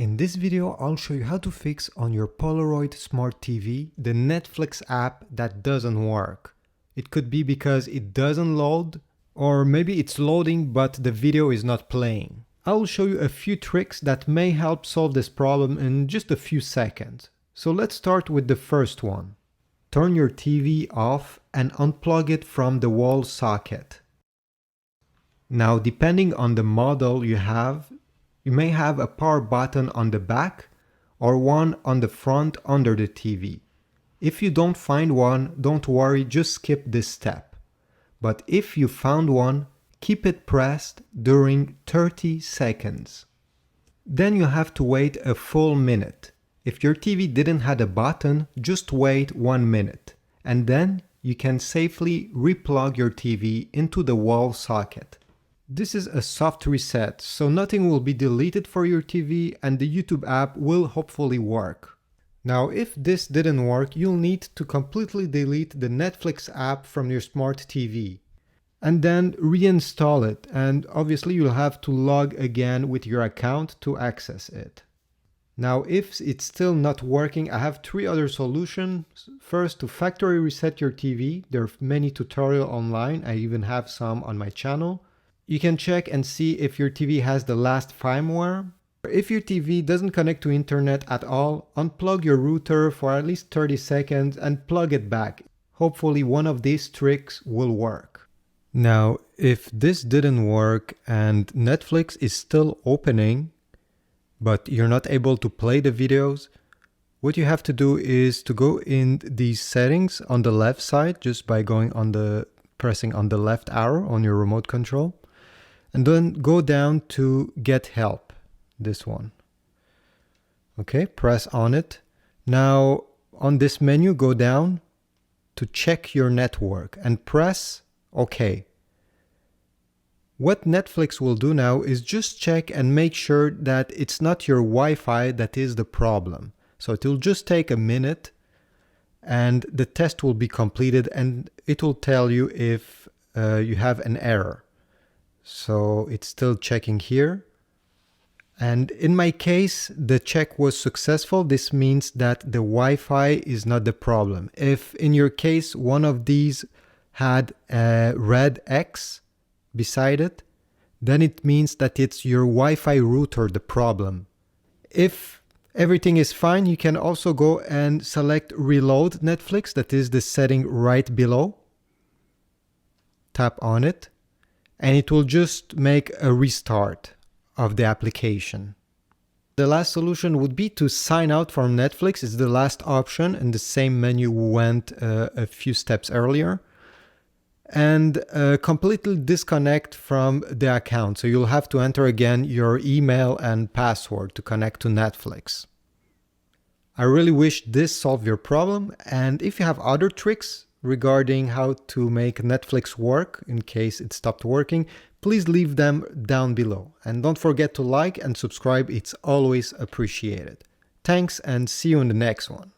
In this video, I'll show you how to fix on your Polaroid Smart TV the Netflix app that doesn't work. It could be because it doesn't load, or maybe it's loading but the video is not playing. I will show you a few tricks that may help solve this problem in just a few seconds. So let's start with the first one. Turn your TV off and unplug it from the wall socket. Now, depending on the model you have, you may have a power button on the back or one on the front under the TV. If you don't find one, don't worry, just skip this step. But if you found one, keep it pressed during 30 seconds. Then you have to wait a full minute. If your TV didn't have a button, just wait 1 minute. And then you can safely replug your TV into the wall socket. This is a soft reset, so nothing will be deleted for your TV and the YouTube app will hopefully work. Now, if this didn't work, you'll need to completely delete the Netflix app from your smart TV and then reinstall it. And obviously you'll have to log again with your account to access it. Now, if it's still not working, I have 3 other solutions. First, to factory reset your TV. There are many tutorials online. I even have some on my channel. You can check and see if your TV has the last firmware. If your TV doesn't connect to internet at all, unplug your router for at least 30 seconds and plug it back. Hopefully one of these tricks will work. Now, if this didn't work and Netflix is still opening, but you're not able to play the videos, what you have to do is to go in these settings on the left side just by pressing on the left arrow on your remote control. And then go down to Get Help, this one. Okay, press on it. Now, on this menu, go down to Check Your Network and press OK. What Netflix will do now is just check and make sure that it's not your Wi-Fi that is the problem. So it will just take a minute and the test will be completed and it will tell you if you have an error. So it's still checking here. And in my case, the check was successful. This means that the Wi-Fi is not the problem. If in your case, one of these had a red X beside it, then it means that it's your Wi-Fi router the problem. If everything is fine, you can also go and select Reload Netflix. That is the setting right below. Tap on it. And it will just make a restart of the application. The last solution would be to sign out from Netflix. It's the last option in the same menu we went a few steps earlier. And completely disconnect from the account. So you'll have to enter again your email and password to connect to Netflix. I really wish this solved your problem. And if you have other tricks regarding how to make Netflix work in case it stopped working, please leave them down below. And don't forget to like and subscribe, it's always appreciated. Thanks and see you in the next one.